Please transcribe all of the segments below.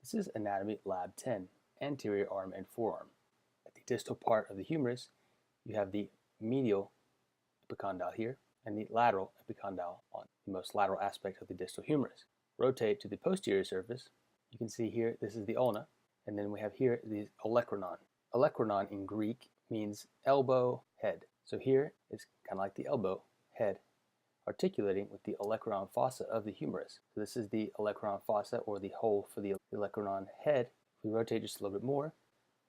This is Anatomy Lab 10, anterior arm and forearm. At the distal part of the humerus, you have the medial epicondyle here and the lateral epicondyle on the most lateral aspect of the distal humerus. Rotate to the posterior surface. You can see here, this is the ulna, and then we have here the olecranon. Olecranon in Greek means elbow, head. So here it's kind of like the elbow, head, articulating with the olecranon fossa of the humerus. So this is the olecranon fossa, or the hole for the olecranon head. If we rotate just a little bit more,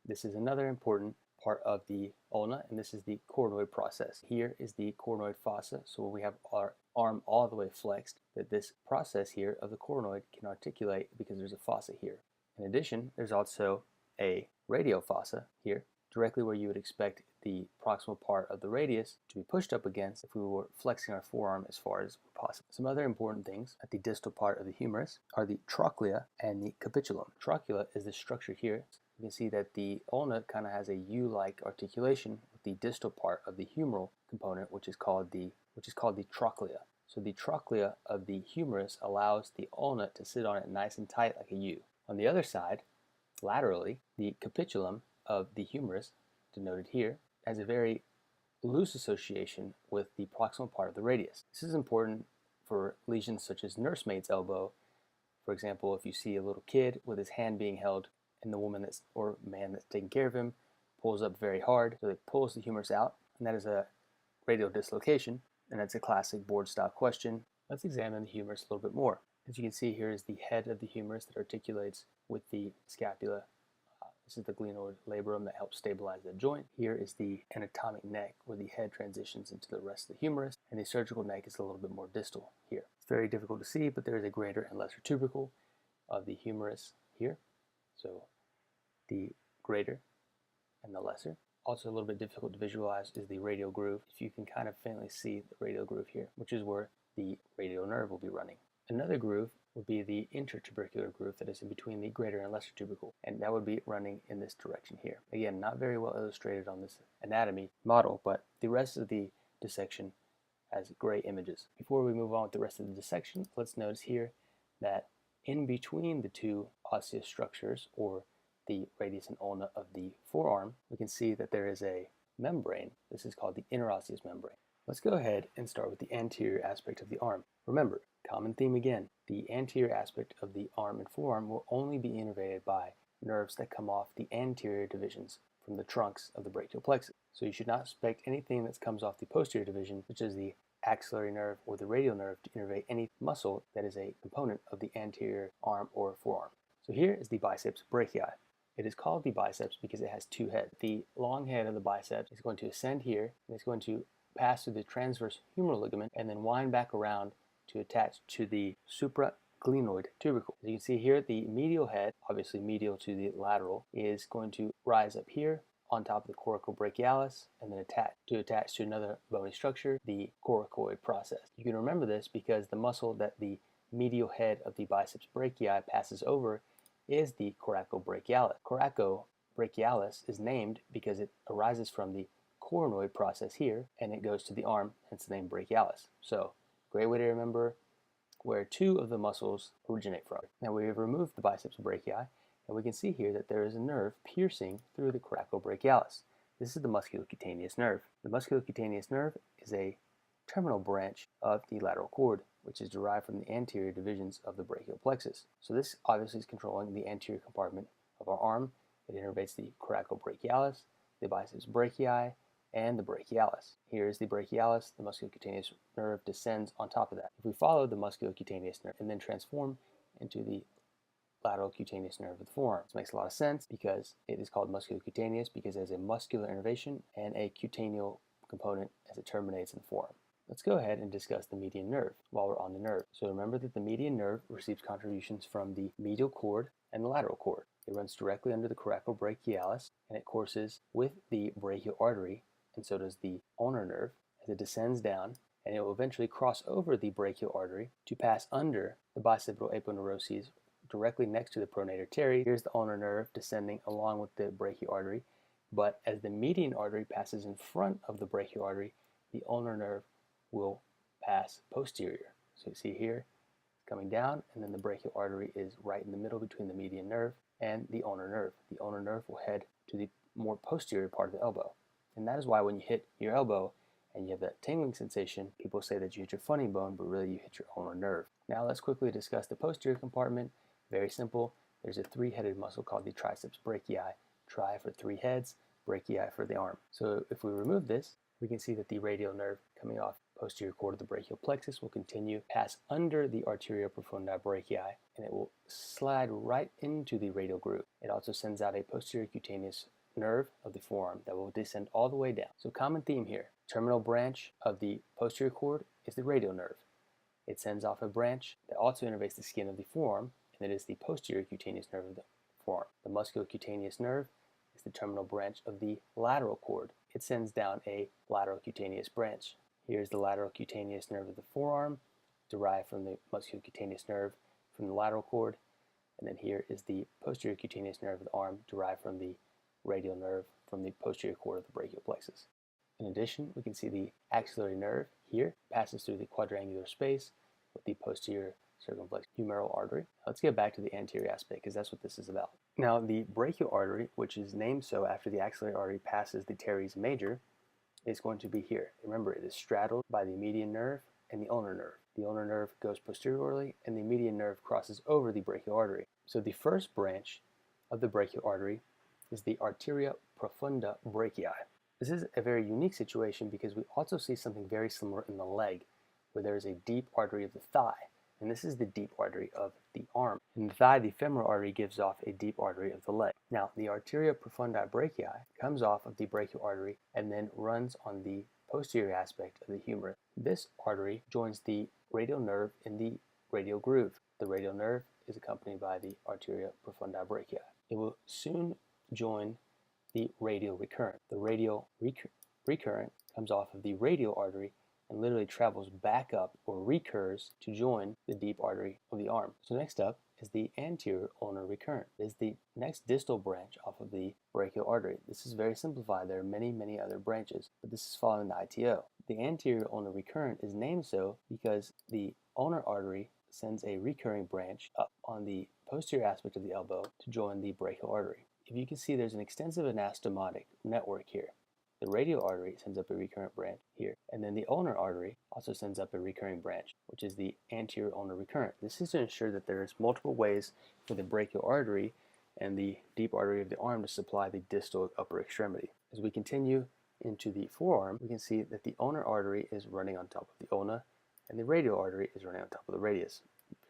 this is another important part of the ulna, and this is the coronoid process. Here is the coronoid fossa, so when we have our arm all the way flexed, that this process here of the coronoid can articulate because there's a fossa here. In addition, there's also a radial fossa here, directly where you would expect the proximal part of the radius to be pushed up against if we were flexing our forearm as far as possible. Some other important things at the distal part of the humerus are the trochlea and the capitulum. Trochlea is this structure here. You can see that the ulna kind of has a U-like articulation with the distal part of the humeral component, which is called the trochlea. So the trochlea of the humerus allows the ulna to sit on it nice and tight like a U. On the other side, laterally, the capitulum of the humerus, denoted here, has a very loose association with the proximal part of the radius. This is important for lesions such as nursemaid's elbow. For example, if you see a little kid with his hand being held and the woman or man that's taking care of him pulls up very hard, so it pulls the humerus out, and that is a radial dislocation, and that's a classic board style question. Let's examine the humerus a little bit more. As you can see, here is the head of the humerus that articulates with the scapula. This is the glenoid labrum that helps stabilize that joint. Here is the anatomic neck, where the head transitions into the rest of the humerus, and the surgical neck is a little bit more distal here. It's very difficult to see, but there is a greater and lesser tubercle of the humerus here. So the greater and the lesser. Also a little bit difficult to visualize is the radial groove. If you can kind of faintly see the radial groove here, which is where the radial nerve will be running. Another groove would be the intertubercular groove that is in between the greater and lesser tubercle, and that would be running in this direction here. Again, not very well illustrated on this anatomy model, but the rest of the dissection has gray images. Before we move on with the rest of the dissection, let's notice here that in between the two osseous structures, or the radius and ulna of the forearm, we can see that there is a membrane. This is called the interosseous membrane. Let's go ahead and start with the anterior aspect of the arm. Remember, common theme again, the anterior aspect of the arm and forearm will only be innervated by nerves that come off the anterior divisions from the trunks of the brachial plexus. So you should not expect anything that comes off the posterior division, such as the axillary nerve or the radial nerve, to innervate any muscle that is a component of the anterior arm or forearm. So here is the biceps brachii. It is called the biceps because it has two heads. The long head of the biceps is going to ascend here, and it's going to pass through the transverse humeral ligament and then wind back around to attach to the supraglenoid tubercle. As you can see here, the medial head, obviously medial to the lateral, is going to rise up here on top of the Coracobrachialis and then attach to another bony structure, the Coronoid Process. You can remember this because the muscle that the medial head of the biceps brachii passes over is the Coracobrachialis. Coracobrachialis is named because it arises from the coronoid process here, and it goes to the arm, hence the name brachialis. So, great way to remember where two of the muscles originate from. Now we have removed the biceps brachii, and we can see here that there is a nerve piercing through the Coracobrachialis. This is the musculocutaneous nerve. The musculocutaneous nerve is a terminal branch of the lateral cord, which is derived from the anterior divisions of the brachial plexus. So this obviously is controlling the anterior compartment of our arm. It innervates the Coracobrachialis, the biceps brachii, and the brachialis. Here is the brachialis. The musculocutaneous nerve descends on top of that. If we follow the musculocutaneous nerve and then transform into the lateral cutaneous nerve of the forearm, this makes a lot of sense because it is called musculocutaneous because it has a muscular innervation and a cutaneal component as it terminates in the forearm. Let's go ahead and discuss the median nerve while we're on the nerve. So remember that the median nerve receives contributions from the medial cord and the lateral cord. It runs directly under the Coracobrachialis, and it courses with the brachial artery, and so does the ulnar nerve, as it descends down, and it will eventually cross over the brachial artery to pass under the bicipital aponeuroses directly next to the pronator artery. Here's the ulnar nerve descending along with the brachial artery, but as the median artery passes in front of the brachial artery, the ulnar nerve will pass posterior. So you see here, coming down, and then the brachial artery is right in the middle between the median nerve and the ulnar nerve. The ulnar nerve will head to the more posterior part of the elbow. And that is why when you hit your elbow and you have that tingling sensation, people say that you hit your funny bone, but really you hit your ulnar nerve. Now let's quickly discuss the posterior compartment. Very simple. There's a three-headed muscle called the Triceps Brachii. Tri for three heads, brachii for the arm. So if we remove this, we can see that the radial nerve coming off posterior cord of the brachial plexus will continue pass under the Arterial Profunda Brachii, and it will slide right into the radial groove. It also sends out a posterior cutaneous nerve of the forearm that will descend all the way down. So common theme here. Terminal branch of the posterior cord is the radial nerve. It sends off a branch that also innervates the skin of the forearm, and it is the posterior cutaneous nerve of the forearm. The musculocutaneous nerve is the terminal branch of the lateral cord. It sends down a lateral cutaneous branch. Here's the lateral cutaneous nerve of the forearm, derived from the musculocutaneous nerve from the lateral cord. And then here is the posterior cutaneous nerve of the arm, derived from the radial nerve from the posterior cord of the brachial plexus. In addition, we can see the axillary nerve here passes through the quadrangular space with the posterior circumflex humeral artery. Let's get back to the anterior aspect because that's what this is about. Now, the brachial artery, which is named so after the axillary artery passes the teres major, is going to be here. Remember, it is straddled by the median nerve and the ulnar nerve. The ulnar nerve goes posteriorly, and the median nerve crosses over the brachial artery. So the first branch of the brachial artery is the Arteria Profunda Brachii. This is a very unique situation because we also see something very similar in the leg, where there is a deep artery of the thigh, and this is the deep artery of the arm. In the thigh, the femoral artery gives off a deep artery of the leg. Now, the Arteria Profunda Brachii comes off of the brachial artery and then runs on the posterior aspect of the humerus. This artery joins the radial nerve in the radial groove. The radial nerve is accompanied by the Arteria Profunda Brachii. It will soon join the radial recurrent. The radial recurrent comes off of the radial artery and literally travels back up or recurs to join the deep artery of the arm. So next up is the anterior ulnar recurrent. It is the next distal branch off of the brachial artery. This is very simplified. There are many other branches, but this is following the ITO. The anterior ulnar recurrent is named so because the ulnar artery sends a recurring branch up on the posterior aspect of the elbow to join the brachial artery. If you can see, there's an extensive anastomotic network here. The radial artery sends up a recurrent branch here, and then the ulnar artery also sends up a recurring branch, which is the anterior ulnar recurrent. This is to ensure that there is multiple ways for the brachial artery and the deep artery of the arm to supply the distal upper extremity. As we continue into the forearm, we can see that the ulnar artery is running on top of the ulna, and the radial artery is running on top of the radius.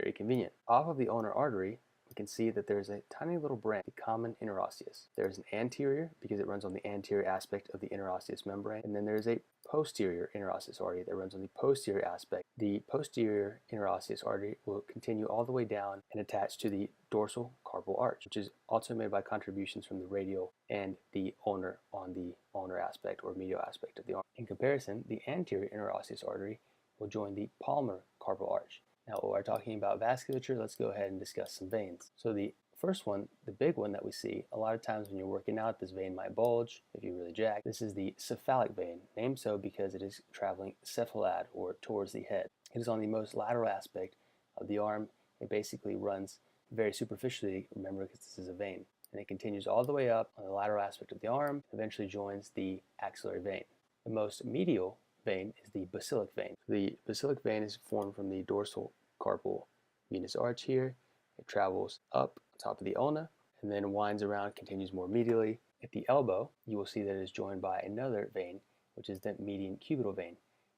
Very convenient. Off of the ulnar artery, we can see that there's a tiny little branch, the common interosseous. There's an anterior because it runs on the anterior aspect of the interosseous membrane, and then there's a posterior interosseous artery that runs on the posterior aspect. The posterior interosseous artery will continue all the way down and attach to the dorsal carpal arch, which is also made by contributions from the radial and the ulnar on the ulnar aspect or medial aspect of the arm. In comparison, the anterior interosseous artery will join the palmar carpal arch. Now, while we're talking about vasculature, let's go ahead and discuss some veins. So the first one, the big one that we see, a lot of times when you're working out, this vein might bulge if you really jack. This is the cephalic vein, named so because it is traveling cephalad or towards the head. It is on the most lateral aspect of the arm. It basically runs very superficially, remember, because this is a vein. And it continues all the way up on the lateral aspect of the arm, eventually joins the axillary vein. The most medial vein is the basilic vein. The basilic vein is formed from the dorsal carpal venous arch here. It travels up top of the ulna and then winds around, continues more medially. At the elbow, you will see that it is joined by another vein, which is the median cubital vein.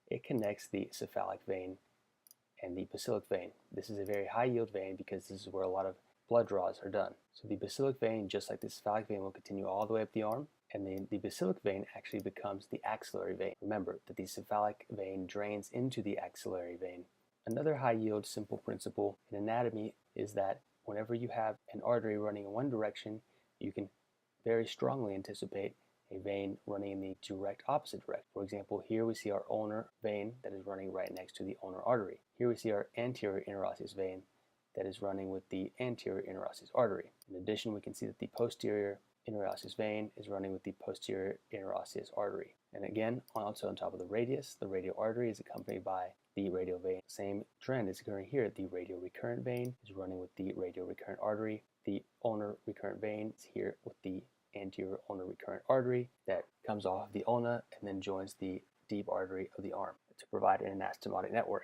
It connects the cephalic vein and the basilic vein. This is a very high yield vein because this is where a lot of blood draws are done. So the basilic vein, just like the cephalic vein, will continue all the way up the arm, and then the basilic vein actually becomes the axillary vein. Remember that the cephalic vein drains into the axillary vein. Another high yield simple principle in anatomy is that whenever you have an artery running in one direction, you can very strongly anticipate a vein running in the direct opposite direction. For example, here we see our ulnar vein that is running right next to the ulnar artery. Here we see our anterior interosseous vein that is running with the anterior interosseous artery. In addition, we can see that the posterior interosseous vein is running with the posterior interosseous artery. And again, also on top of the radius, the radial artery is accompanied by the radial vein. Same trend is occurring here. The radial recurrent vein is running with the radial recurrent artery. The ulnar recurrent vein is here with the anterior ulnar recurrent artery that comes off the ulna and then joins the deep artery of the arm to provide an anastomotic network.